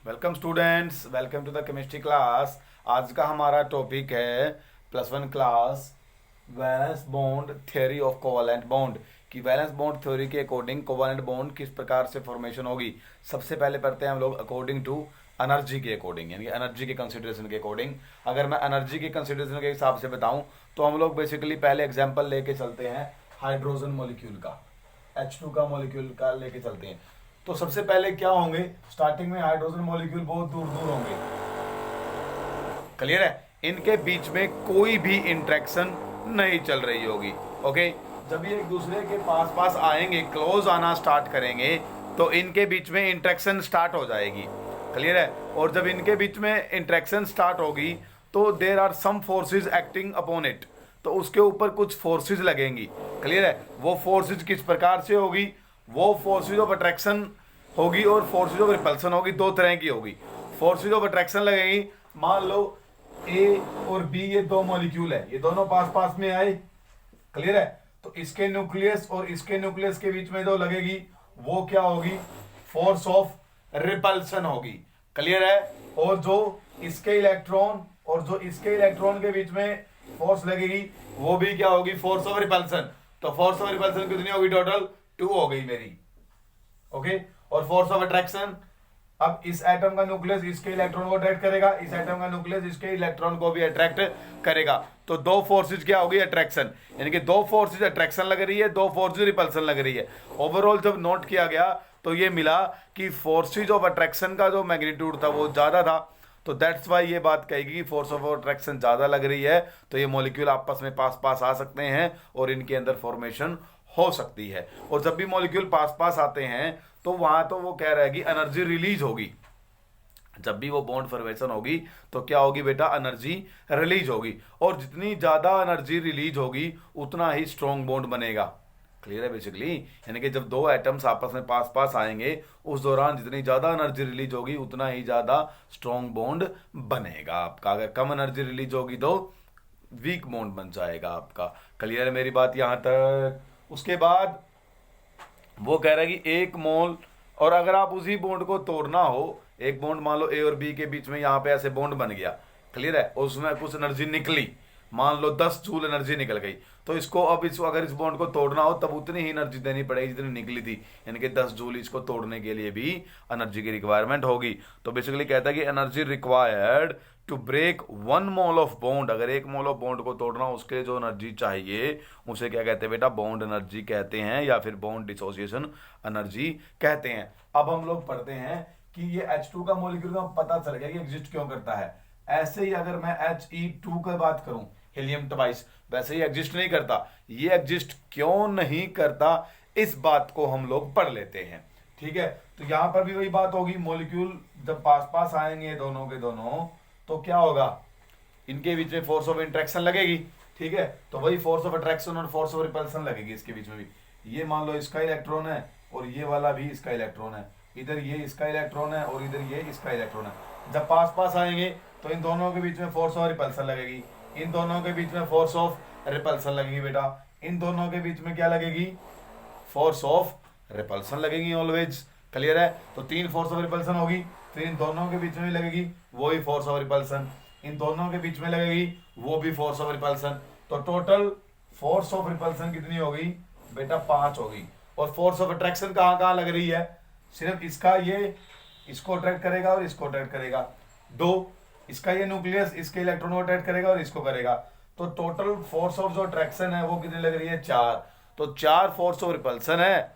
Welcome students, welcome to the chemistry class. आज का हमारा टॉपिक है +1 class valence bond theory of covalent bond कि वैलेंस बॉन्ड थ्योरी के अकॉर्डिंग कोवेलेंट बॉन्ड किस प्रकार से फॉर्मेशन होगी। सबसे पहले पढ़ते हैं हम लोग अकॉर्डिंग टू एनर्जी के अकॉर्डिंग, यानी एनर्जी के कंसिडरेशन के अकॉर्डिंग। अगर मैं एनर्जी के कंसिडरेशन के हिसाब से बताऊं तो हम लोग बेसिकली पहले एग्जाम्पल लेके चलते हैं हाइड्रोजन मॉलिक्यूल का, H2 का मॉलिक्यूल का लेके चलते हैं। तो सबसे पहले क्या होंगे, स्टार्टिंग में हाइड्रोजन मॉलिक्यूल बहुत दूर दूर होंगे, क्लियर है। इनके बीच में कोई भी इंटरेक्शन नहीं चल रही होगी। ओके, जब ये एक दूसरे के पास पास आएंगे, क्लोज आना स्टार्ट करेंगे, तो इनके बीच में इंटरेक्शन स्टार्ट हो जाएगी, क्लियर है। और जब इनके बीच में इंटरेक्शन स्टार्ट होगी तो there are some forces acting upon it, तो उसके ऊपर कुछ फोर्सेज लगेंगी, क्लियर है। वो फोर्सेज किस प्रकार से होगी, वो फोर्सेज ऑफ अट्रैक्शन होगी और फोर्सेज ऑफ रिपल्सन होगी, दो तरह की होगी। फोर्सेज ऑफ अट्रैक्शन लगेगी, मान लो ए और बी ये दो मॉलिक्यूल है, ये दोनों पास पास में आए, क्लियर है। तो इसके न्यूक्लियस और इसके न्यूक्लियस के बीच में जो लगेगी वो क्या होगी, फोर्स ऑफ रिपल्सन होगी, क्लियर है। और जो इसके इलेक्ट्रॉन और जो इसके इलेक्ट्रॉन के बीच में फोर्स लगेगी वो भी क्या होगी, फोर्स ऑफ रिपल्सन। तो फोर्स ऑफ रिपल्सन कितनी होगी, टोटल 2 हो गई मेरी। ओके, और फोर्स ऑफ अट्रैक्शन, अब इस एटम का न्यूक्लियस इसके इलेक्ट्रॉन को अट्रैक्ट करेगा, इस एटम का न्यूक्लियस इसके इलेक्ट्रॉन को भी अट्रैक्ट करेगा। तो दो फोर्सेज क्या होगी, अट्रैक्शन, यानी कि दो फोर्सेज अट्रैक्शन लग रही है, दो फोर्सेज रिपल्सन लग रही है। ओवरऑल जब नोट किया गया तो ये मिला कि फोर्सेज ऑफ अट्रैक्शन का जो मैग्नीट्यूड था वो ज्यादा था, तो दैट्स वाई ये बात कहेगी कि फोर्स ऑफ अट्रैक्शन ज्यादा लग रही है, तो ये मॉलिक्यूल आपस में पास पास आ सकते हैं और इनके अंदर फॉर्मेशन हो सकती है। और जब भी मॉलिक्यूल पास पास आते हैं तो वहां तो वो कह रहा है कि एनर्जी रिलीज होगी, जब भी वो बॉन्ड फॉर्मेशन होगी तो क्या होगी बेटा, एनर्जी रिलीज होगी। और जितनी ज्यादा एनर्जी रिलीज होगी उतना ही स्ट्रॉन्ग बॉन्ड बनेगा, क्लियर है बेसिकली। यानी कि जब दो एटम्स आपस में पास पास आएंगे उस दौरान जितनी ज्यादा एनर्जी रिलीज होगी उतना ही ज्यादा स्ट्रॉन्ग बॉन्ड बनेगा आपका। अगर कम एनर्जी रिलीज होगी तो वीक बॉन्ड बन जाएगा आपका, क्लियर है मेरी बात यहां तक। उसके बाद वो कह रहा है कि 1 मोल, और अगर आप उसी बॉन्ड को तोड़ना हो, एक बॉन्ड मान लो ए और बी के बीच में यहाँ पे ऐसे बॉन्ड बन गया, क्लियर है, और उसमें कुछ एनर्जी निकली, मान लो 10 जूल एनर्जी निकल गई, तो इसको अब अगर इस बॉन्ड को तोड़ना हो तब उतनी ही एनर्जी देनी पड़ेगी जितनी निकली थी, यानी कि 10 जूल इसको तोड़ने के लिए भी एनर्जी की रिक्वायरमेंट होगी। तो बेसिकली कहता है कि energy required to break 1 mole of bond, अगर 1 मोल ऑफ बॉन्ड को तोड़ना उसके लिए जो एनर्जी चाहिए उसे क्या कहते हैं बेटा, बॉन्ड एनर्जी कहते हैं, या फिर बॉन्ड डिसोसिएशन एनर्जी कहते हैं। अब हम लोग पढ़ते हैं कि ये H2 का मॉलिक्यूल का पता चल गया कि एग्जिस्ट क्यों करता है। ऐसे ही अगर मैं He2 की बात करूं, हीलियम ट्वाइस, वैसे ही एग्जिस्ट नहीं करता, ये एग्जिस्ट क्यों नहीं करता इस बात को हम लोग पढ़ लेते हैं, ठीक है। तो यहां पर भी वही बात होगी, मॉलिक्यूल जब पास पास आएंगे दोनों के दोनों तो क्या होगा, इनके बीच में फोर्स ऑफ इंट्रैक्शन लगेगी, ठीक है। तो वही फोर्स ऑफ अट्रैक्शन और फोर्स ऑफ रिपल्सन लगेगी इसके बीच में भी। ये मान लो इसका इलेक्ट्रॉन है और ये वाला भी इसका इलेक्ट्रॉन है, इधर ये इसका इलेक्ट्रॉन है और इधर ये इसका इलेक्ट्रॉन है। जब पास पास आएंगे तो इन दोनों के बीच में फोर्स ऑफ रिपल्सन लगेगी, इन दोनों के बीच में फोर्स ऑफ रिपल्सन लगेगी बेटा, इन दोनों के बीच में क्या लगेगी, फोर्स ऑफ रिपल्सन लगेगी ऑलवेज, क्लियर है। तो 3 फोर्स ऑफ रिपल्सन होगी, फिर इन दोनों के बीच में भी लगेगी वही फोर्स ऑफ रिपल्सन, इन दोनों के बीच में लगेगी वो भी फोर्स ऑफ रिपल्सन। तो टोटल फोर्स ऑफ रिपल्सन कितनी होगी बेटा, 5 होगी। और फोर्स ऑफ अट्रैक्शन कहां कहां लग रही है, सिर्फ इसका ये इसको अट्रैक्ट करेगा और इसको अट्रैक्ट करेगा, 2 इसका ये न्यूक्लियस इसके इलेक्ट्रॉन को अट्रैक्ट करेगा और इसको करेगा। तो टोटल फोर्स ऑफ जो अट्रैक्शन है वो कितनी लग रही है, 4। तो 4 फोर्स ऑफ रिपल्सन है,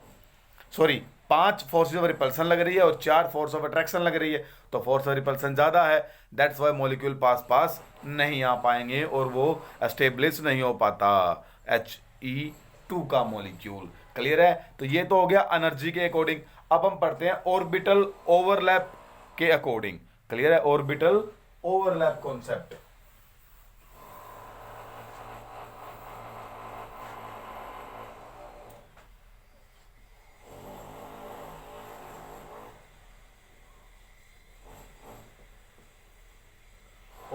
सॉरी 5 फोर्स ऑफ रिपल्सन लग रही है और 4 फोर्स ऑफ अट्रैक्शन लग रही है, तो फोर्स ऑफ रिपल्सन ज्यादा है, दैट्स वाई मॉलिक्यूल पास पास नहीं आ पाएंगे और वो एस्टेब्लिश नहीं हो पाता He2 का मॉलिक्यूल, क्लियर है। तो ये तो हो गया एनर्जी के अकॉर्डिंग। अब हम पढ़ते हैं ऑर्बिटल ओवरलैप के अकॉर्डिंग, क्लियर है, orbital overlap concept.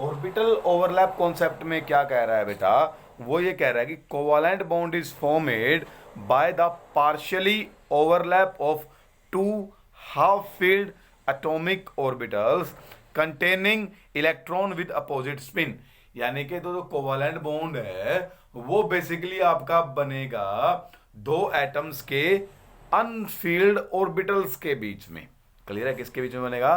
Orbital overlap concept में क्या कह रहा है बेटा, वो ये कह रहा है कि covalent bond is formed by the partially overlap of 2 half field atomic orbitals containing electron with opposite spin, यानी कि तो जो कोवैलेंट बॉन्ड है वो बेसिकली आपका बनेगा दो एटम्स के अनफील्ड ऑर्बिटल्स के बीच में। क्लियर है? किसके बीच में बनेगा?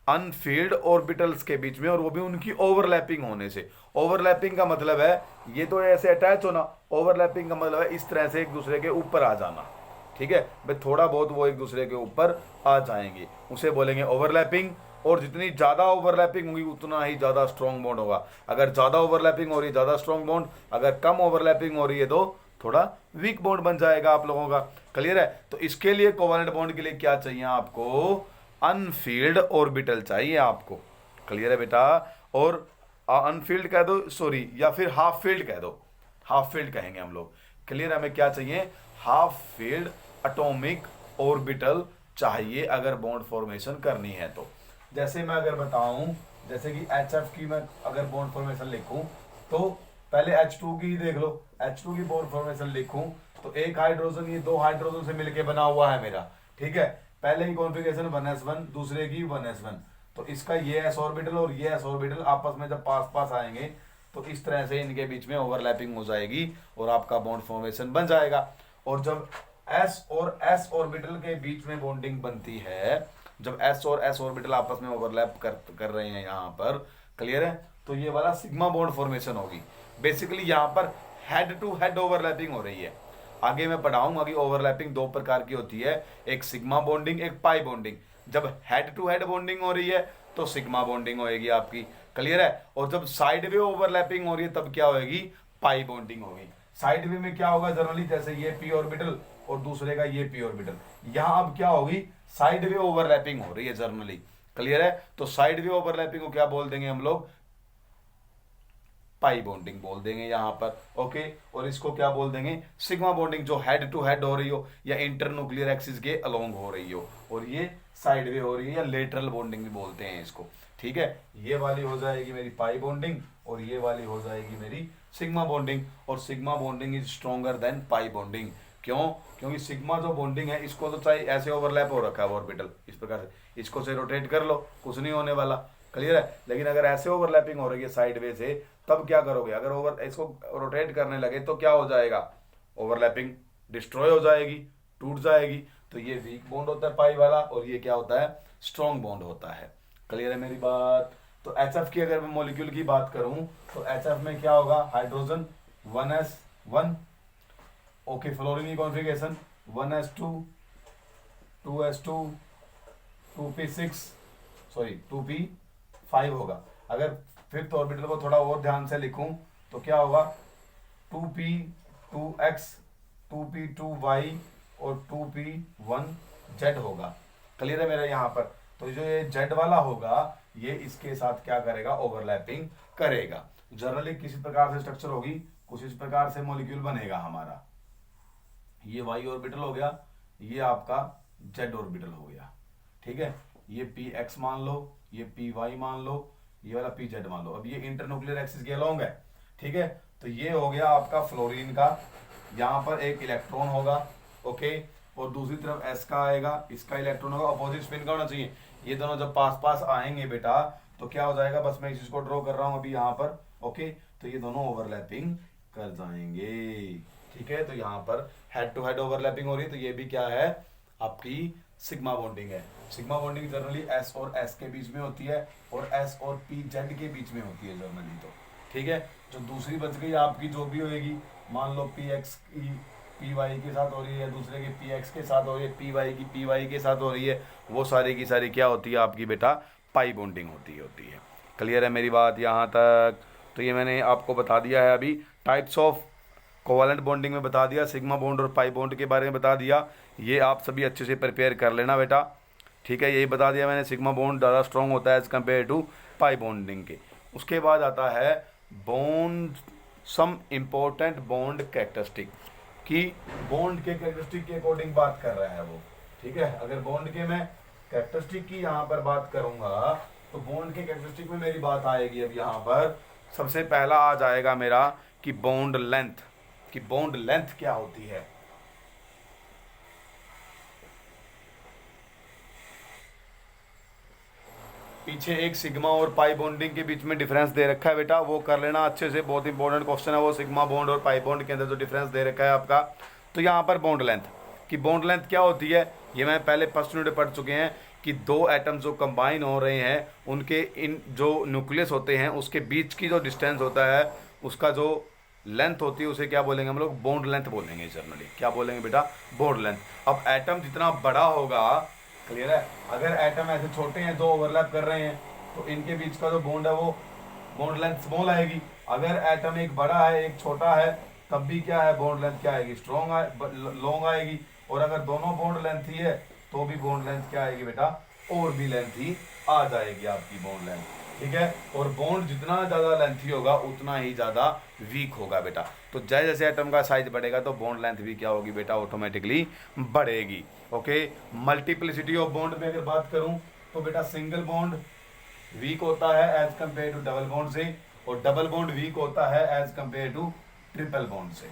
अनफील्ड ऑर्बिटल्स के बीच में, और वो भी उनकी ओवरलैपिंग होने से। ओवरलैपिंग का मतलब है ये तो ऐसे अटैच होना, ओवरलैपिंग का मतलब है इस तरह से एक दूसरे के ऊपर आ जाना। ठीक है भाई, थोड़ा बहुत वो एक दूसरे के ऊपर आ जाएंगे, उसे बोलेंगे ओवरलैपिंग। और जितनी ज्यादा ओवरलैपिंग होगी उतना ही ज्यादा स्ट्रॉन्ग बॉन्ड होगा। अगर ज्यादा ओवरलैपिंग हो रही है ज्यादा स्ट्रॉन्ग बॉन्ड, अगर कम ओवरलैपिंग हो रही है तो थोड़ा वीक बॉन्ड बन जाएगा आप लोगों का। क्लियर है? तो इसके लिए कोवैलेंट बॉन्ड के लिए क्या चाहिए आपको? अनफील्ड ऑर्बिटल चाहिए आपको। क्लियर है बेटा? और अनफील्ड कह दो, सॉरी, या फिर हाफ फील्ड कह दो, हाफ फील्ड कहेंगे हम लोग। क्लियर? हमें क्या चाहिए? हाफ फील्ड एटॉमिक ऑर्बिटल चाहिए अगर बॉन्ड फॉर्मेशन करनी है तो। जैसे मैं अगर बताऊं, जैसे कि HF की मैं अगर बॉन्ड फॉर्मेशन लिखूं तो पहले H2 की देख लो, H2 की बॉन्ड फॉर्मेशन लिखूं तो एक हाइड्रोजन, ये दो हाइड्रोजन से मिलके बना हुआ है मेरा। ठीक है, पहले की कॉन्फ़िगरेशन 1s1, दूसरे की 1s1, तो इसका ये s ऑर्बिटल और ये s ऑर्बिटल आपस में जब पास पास आएंगे तो इस तरह से इनके बीच में ओवरलैपिंग हो जाएगी और आपका बॉन्ड फॉर्मेशन बन जाएगा। और जब s और s ऑर्बिटल के बीच में बॉन्डिंग बनती है, जब s और s ऑर्बिटल आपस में ओवरलैप कर रहे हैं यहाँ पर, क्लियर है, तो ये वाला सिग्मा बॉन्ड फॉर्मेशन होगी। बेसिकली यहाँ पर हेड टू हेड ओवरलैपिंग हो रही है। आगे मैं पढ़ाऊंगा कि ओवरलैपिंग दो प्रकार की होती है, एक सिग्मा बॉन्डिंग, एक पाई बॉन्डिंग। जब हेड टू हेड बॉन्डिंग हो रही है तो सिग्मा बॉन्डिंग होगी आपकी। क्लियर है? और जब साइड वे ओवरलैपिंग हो रही है तब क्या होगी? पाई बॉन्डिंग होगी। साइड वे में क्या होगा जनरली, जैसे ये पी ऑर्बिटल और दूसरे का ये पी ऑर्बिटल, यहां अब क्या होगी? साइड वे ओवरलैपिंग हो रही है जनरली। क्लियर है? तो साइड वे ओवरलैपिंग को क्या बोल देंगे हम लोग? पाई बॉन्डिंग बोल देंगे यहां पर। ओके, और इसको क्या बोल देंगे? सिग्मा बॉन्डिंग, जो हेड टू हेड हो रही हो या इंटरन्यूक्लियर एक्सिस के अलोंग हो रही हो, और ये साइड वे हो रही है या लेटरल बॉन्डिंग भी बोलते हैं इसको। ठीक है, ये वाली हो जाएगी मेरी पाई बॉन्डिंग और ये वाली हो जाएगी मेरी सिग्मा बॉन्डिंग। और sigma bonding is stronger than pi bonding. क्यों? क्योंकि सिग्मा जो बॉन्डिंग है इसको तो चाहे ऐसे ओवरलैप हो रखा है ऑर्बिटल इस प्रकार से, इसको से रोटेट कर लो, कुछ नहीं होने वाला। क्लियर है? लेकिन अगर ऐसे ओवरलैपिंग हो रही है साइड वे से, तब क्या करोगे? अगर ओवर इसको रोटेट करने लगे तो क्या हो जाएगा? ओवरलैपिंग डिस्ट्रॉय हो जाएगी, टूट जाएगी। तो ये वीक बॉन्ड होता है पाई वाला, और ये क्या होता है? स्ट्रॉन्ग बॉन्ड होता है। क्लियर है मेरी बात? तो HF की अगर मैं मॉलिक्यूल की बात करूं तो HF में क्या होगा? हाइड्रोजन 1s1, ओके, फ्लोरीन की configuration 1s2, 2s2, 2p6, sorry 2p5 होगा। अगर फिफ्थ ऑर्बिटल को थोड़ा और ध्यान से लिखूं तो क्या होगा? 2p, 2x, 2p2y और 2p1z होगा। क्लियर है मेरा यहाँ पर? तो जो ये z वाला होगा ये इसके साथ क्या करेगा? ओवरलैपिंग करेगा। जनरली किसी प्रकार से स्ट्रक्चर होगी, कुछ इस प्रकार से मॉलिक्यूल बनेगा हमारा। ये y ऑर्बिटल हो गया, ये आपका z ऑर्बिटल हो गया। ठीक है, ये px मान लो, ये py मान लो, ये वाला pz मान लो। अब ये इंटरन्यूक्लियर एक्सिस के अलोंग है। ठीक है, तो ये हो गया आपका फ्लोरीन का, यहाँ पर एक इलेक्ट्रॉन होगा, ओके, और दूसरी तरफ s का आएगा, इसका इलेक्ट्रॉन होगा, अपोजिट स्पिन का होना चाहिए। ये दोनों जब पास पास आएंगे बेटा तो क्या हो जाएगा? बस मैं इस चीज को ड्रॉ कर रहा हूं अभी यहाँ पर, ओके, तो ये दोनों ओवरलैपिंग कर जाएंगे। ठीक है, तो यहाँ पर हेड टू हेड ओवरलैपिंग हो रही है, तो ये भी क्या है? आपकी सिग्मा बॉन्डिंग है। सिग्मा बॉन्डिंग जनरली s और s के बीच में होती है और s और pz के बीच में होती है जनरली। तो ठीक है, जो दूसरी बच गई आपकी जो भी होगी, मान लो px की py के साथ हो रही है, दूसरे की px के साथ हो रही है, py की py के साथ हो रही है, वो सारी की सारी क्या होती है आपकी बेटा? पाई बॉन्डिंग होती है। क्लियर है मेरी बात यहाँ तक? तो ये मैंने आपको बता दिया है अभी टाइप्स ऑफ कोवैलेंट बॉन्डिंग में बता दिया, सिग्मा बॉन्ड और पाई बॉन्ड के बारे में बता दिया। ये आप सभी अच्छे से प्रिपेयर कर लेना बेटा। ठीक है, यही बता दिया मैंने, सिग्मा बॉन्ड ज़्यादा स्ट्रॉन्ग होता है as compare to pi bonding के। उसके बाद आता है bond, some important bond characteristic, कि बॉन्ड के कैरेक्टरिस्टिक के अकॉर्डिंग बात कर रहा है वो। ठीक है, अगर बॉन्ड के मैं कैरेक्टरिस्टिक की यहाँ पर बात करूँगा तो बॉन्ड के कैरेक्टरिस्टिक में मेरी बात आएगी। अब यहाँ पर सबसे पहला आ जाएगा मेरा कि बॉन्ड लेंथ, कि बॉन्ड लेंथ क्या होती है। पीछे एक सिग्मा और पाई बॉन्डिंग के बीच में डिफरेंस दे रखा है बेटा, वो कर लेना अच्छे से, बहुत इंपॉर्टेंट क्वेश्चन है वो, सिग्मा बॉन्ड और पाई बॉन्ड के अंदर जो डिफरेंस दे रखा है आपका। तो यहाँ पर बॉन्ड लेंथ कि बॉन्ड लेंथ क्या होती है, ये मैं पहले फर्स्ट यूनिट पढ़ चुके हैं कि दो एटम जो कंबाइन हो रहे हैं उनके इन जो न्यूक्लियस होते हैं उसके बीच की जो डिस्टेंस होता है उसका जो लेंथ होती है उसे क्या बोलेंगे हम लोग, बॉन्ड लेंथ बोलेंगे जनरली। क्या बोलेंगे बेटा, बॉन्ड लेंथ। अब एटम जितना बड़ा होगा, क्लियर है, अगर एटम ऐसे छोटे हैं दो ओवरलैप कर रहे हैं तो इनके बीच का जो बॉन्ड है वो बॉन्ड लेंथ स्मॉल आएगी। अगर एटम एक बड़ा है एक छोटा है तब भी क्या है, बॉन्ड लेंथ क्या आएगी, लॉन्ग आएगी। और अगर दोनों बॉन्ड लेंथ ही है तो भी बॉन्ड लेंथ क्या आएगी बेटा, और भी लेंथ ही आ जाएगी आपकी बॉन्ड लेंथ, ठीक है। और बॉन्ड जितना ज़्यादा लेंथी होगा उतना ही ज़्यादा वीक होगा बेटा। तो जैसे जैसे एटम का साइज बढ़ेगा तो बॉन्ड लेंथ भी क्या होगी बेटा, ऑटोमेटिकली बढ़ेगी। ओके, मल्टीप्लिसिटी ऑफ बॉन्ड में अगर बात करूं तो बेटा सिंगल बॉन्ड वीक होता है as compare to double bond से, और डबल बॉन्ड वीक होता है as compare to triple bond से।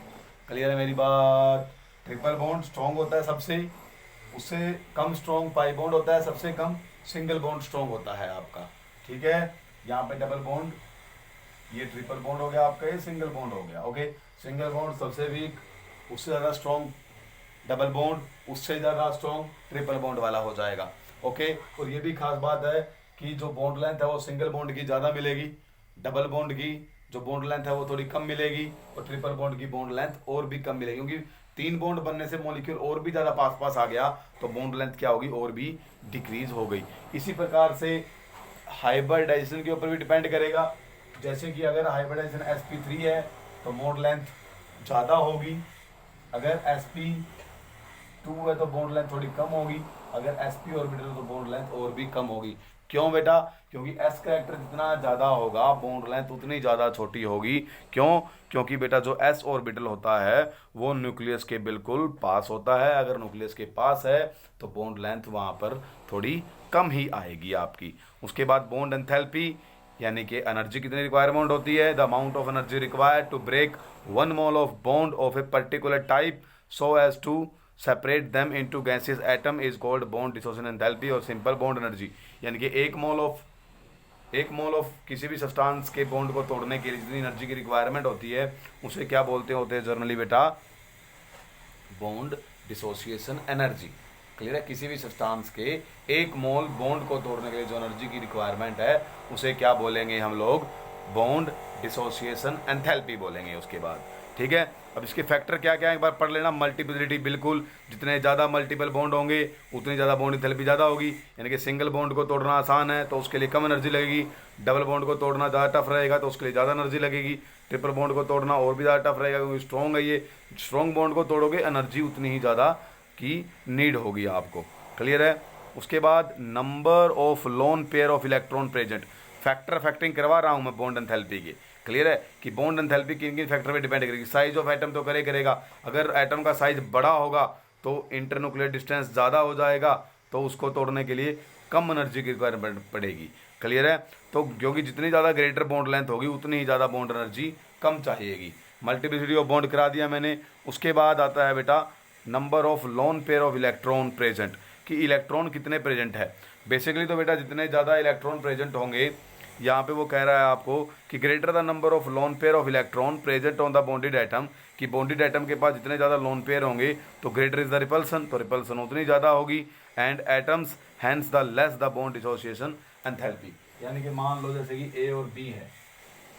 क्लियर है मेरी बात। ट्रिपल बॉन्ड स्ट्रॉन्ग होता है सबसे, उससे कम स्ट्रॉन्ग पाई बॉन्ड होता है, सबसे कम सिंगल बॉन्ड स्ट्रॉन्ग होता है आपका, ठीक है। यहाँ पे डबल बॉन्ड, ये ट्रिपल बॉन्ड हो गया आपका, ये सिंगल बॉन्ड हो गया। ओके, सिंगल बॉन्ड सबसे वीक, उससे ज़्यादा स्ट्रॉन्ग डबल बॉन्ड, उससे ज़्यादा स्ट्रॉन्ग ट्रिपल बॉन्ड वाला हो जाएगा। ओके, और ये भी खास बात है कि जो बॉन्ड लेंथ है वो सिंगल बॉन्ड की ज़्यादा मिलेगी, डबल बॉन्ड की जो बॉन्ड लेंथ है वो थोड़ी कम मिलेगी, और ट्रिपल बॉन्ड की बॉन्ड लेंथ और भी कम मिलेगी, क्योंकि तीन बॉन्ड बनने से मॉलिक्यूल और भी ज़्यादा पास पास आ गया तो बॉन्ड लेंथ क्या होगी, और भी डिक्रीज हो गई। इसी प्रकार से हाइब्रिडाइजेशन के ऊपर भी डिपेंड करेगा। जैसे कि अगर हाइब्रिडाइजेशन sp3 है तो बॉन्ड लेंथ ज़्यादा होगी, अगर sp2 है तो बॉन्ड लेंथ थोड़ी कम होगी, अगर sp ऑर्बिटल है तो बॉन्ड लेंथ और भी कम होगी। क्यों बेटा, क्योंकि s कैरेक्टर जितना ज़्यादा होगा बॉन्ड लेंथ उतनी ज़्यादा छोटी होगी। क्यों, क्योंकि बेटा जो s ऑर्बिटल होता है वो न्यूक्लियस के बिल्कुल पास होता है, अगर न्यूक्लियस के पास है तो बॉन्ड लेंथ वहाँ पर थोड़ी कम ही आएगी आपकी। उसके बाद बॉन्ड एंथैल्पी यानी कि एनर्जी कितनी रिक्वायरमेंट होती है, the amount of energy required to break 1 mole of bond of a particular type so as to separate them into gases atom is called bond dissociation enthalpy. और simple bond energy यानी कि एक mole of किसी भी substance के bond को तोड़ने के लिए जितनी एनर्जी की रिक्वायरमेंट होती है उसे क्या बोलते होते हैं जनरली बेटा, बॉन्ड डिसोसिएशन एनर्जी। क्लियर है, किसी भी सब्सटेंस के एक मोल बॉन्ड को तोड़ने के लिए जो एनर्जी की रिक्वायरमेंट है उसे क्या बोलेंगे हम लोग, बॉन्ड डिसोसिएशन एंथैल्पी बोलेंगे उसके बाद, ठीक है। अब इसके फैक्टर क्या क्या है एक बार पढ़ लेना। मल्टीप्लिसिटी, बिल्कुल जितने ज़्यादा मल्टीपल बॉन्ड होंगे उतनी ज़्यादा बॉन्ड एंथैल्पी ज़्यादा होगी, यानी कि सिंगल बॉन्ड को तोड़ना आसान है तो उसके लिए कम एनर्जी लगेगी, डबल बॉन्ड को तोड़ना ज़्यादा टफ रहेगा तो उसके लिए ज़्यादा एनर्जी लगेगी, ट्रिपल बॉन्ड को तोड़ना और भी ज़्यादा टफ रहेगा क्योंकि स्ट्रॉन्ग है ये, स्ट्रॉन्ग बॉन्ड को तोड़ोगे एनर्जी उतनी ही ज़्यादा की नीड होगी आपको। क्लियर है। उसके बाद number of lone pair of electron present, factor factoring करवा रहा हूँ मैं बॉन्ड एंथैल्पी की। क्लियर है कि बॉन्ड एंथैल्पी किन किन फैक्टर पे डिपेंड करेगी, साइज ऑफ एटम तो करेगा, अगर एटम का साइज बड़ा होगा तो इंटरन्यूक्लियर डिस्टेंस ज़्यादा हो जाएगा तो उसको तोड़ने के लिए कम एनर्जी की रिक्वायरमेंट पड़ेगी। क्लियर है, तो क्योंकि जितनी ज़्यादा ग्रेटर बॉन्ड लेंथ होगी उतनी ही ज़्यादा बॉन्ड एनर्जी कम चाहिएगी। मल्टीप्लिसिटी ऑफ बॉन्ड करा दिया मैंने। उसके बाद आता है बेटा number of lone pair of electron present, कि इलेक्ट्रॉन कितने प्रेजेंट है। बेसिकली तो बेटा जितने ज़्यादा इलेक्ट्रॉन प्रेजेंट होंगे, यहाँ पे वो कह रहा है आपको कि greater the number of lone pair of electron present on the bonded atom, कि बॉन्डेड एटम के पास जितने ज़्यादा लोन पेयर होंगे तो ग्रेटर इज द रिपल्सन, तो रिपल्सन उतनी ज़्यादा होगी। And atoms hence the less the bond dissociation enthalpy, यानी कि मान लो जैसे कि ए और बी है,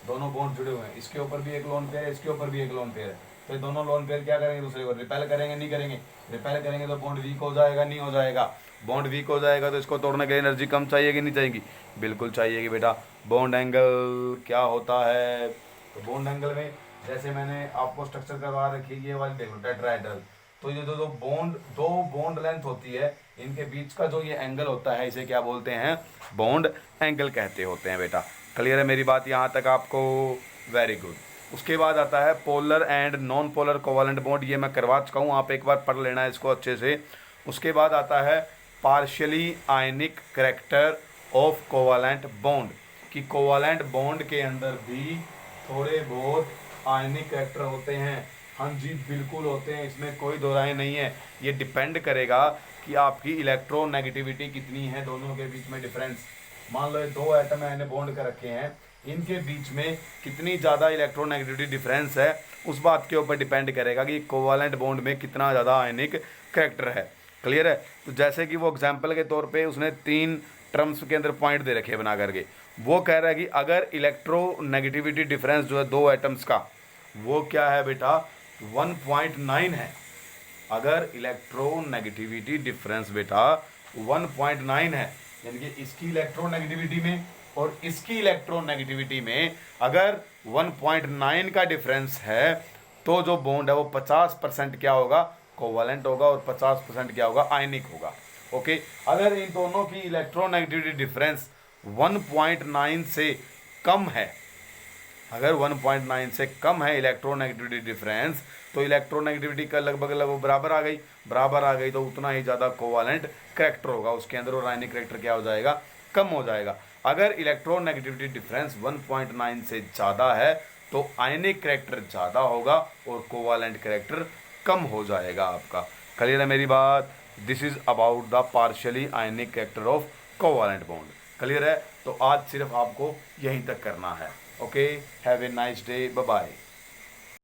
दोनों बॉन्ड जुड़े हुए हैं, इसके ऊपर भी एक लोन पेयर है, इसके ऊपर भी एक लोन पेयर है, तो ये दोनों लोन पेयर क्या करेंगे, दूसरे को रिपेल करेंगे, नहीं करेंगे, रिपेल करेंगे तो बॉन्ड वीक हो जाएगा, नहीं हो जाएगा, बॉन्ड वीक हो जाएगा तो इसको तोड़ने के लिए एनर्जी कम चाहिए कि नहीं चाहिएगी, बिल्कुल चाहिएगी बेटा। बॉन्ड एंगल क्या होता है, तो बॉन्ड एंगल में जैसे मैंने आपको स्ट्रक्चर करवा रखी है, ये वाली देखो टेट्राहेड्रल, तो ये दो बॉन्ड लेंथ होती है, इनके बीच का जो ये एंगल होता है इसे क्या बोलते हैं, बॉन्ड एंगल कहते होते हैं बेटा। क्लियर है मेरी बात यहाँ तक आपको, वेरी गुड। उसके बाद आता है polar and non polar covalent bond, ये मैं करवा चुका हूँ, आप एक बार पढ़ लेना है इसको अच्छे से। उसके बाद आता है partially ionic character of covalent bond, कि कोवैलेंट बॉन्ड के अंदर भी थोड़े बहुत आयनिक करैक्टर होते हैं। हाँ जी बिल्कुल होते हैं, इसमें कोई दो राय नहीं है। ये डिपेंड करेगा कि आपकी इलेक्ट्रोनेगेटिविटी कितनी है, दोनों के बीच में डिफरेंस मान लो ये दो एटम मैंने बॉन्ड कर रखे हैं, इनके बीच में कितनी ज़्यादा इलेक्ट्रोनेगेटिविटी डिफरेंस है उस बात के ऊपर डिपेंड करेगा कि कोवालेंट बॉन्ड में कितना ज़्यादा आयनिक करैक्टर है। क्लियर है। तो जैसे कि वो एग्जाम्पल के तौर पे उसने 3 टर्म्स के अंदर पॉइंट दे रखे बना करके, वो कह रहा है कि अगर इलेक्ट्रोनेगेटिविटी डिफरेंस जो है दो एटम्स का वो क्या है बेटा 1.9 है। अगर इलेक्ट्रोनेगेटिविटी डिफरेंस बेटा 1.9 है, यानी कि इसकी इलेक्ट्रोनेगेटिविटी में और इसकी इलेक्ट्रोनेगेटिविटी में अगर 1.9 का डिफरेंस है, तो जो बॉन्ड है वो 50% क्या होगा, कोवैलेंट होगा, और 50% क्या होगा, आयनिक होगा। ओके। अगर इन दोनों की इलेक्ट्रोनेगेटिविटी डिफरेंस 1.9 से कम है, अगर 1.9 से कम है इलेक्ट्रोनेगेटिविटी डिफरेंस, तो इलेक्ट्रोनेगेटिविटी का लगभग बराबर आ गई, तो उतना ही ज़्यादा कोवालेंट करैक्टर होगा उसके अंदर, और आयनिक करैक्टर क्या हो जाएगा, कम हो जाएगा। अगर इलेक्ट्रोनेगेटिविटी डिफरेंस 1.9 से ज़्यादा है तो आयनिक करैक्टर ज़्यादा होगा और कोवालेंट करैक्टर कम हो जाएगा आपका। क्लियर है मेरी बात। This is about the partially ionic character of covalent bond. Clear है। तो आज सिर्फ आपको यहीं तक करना है। Okay, have a nice day, bye bye.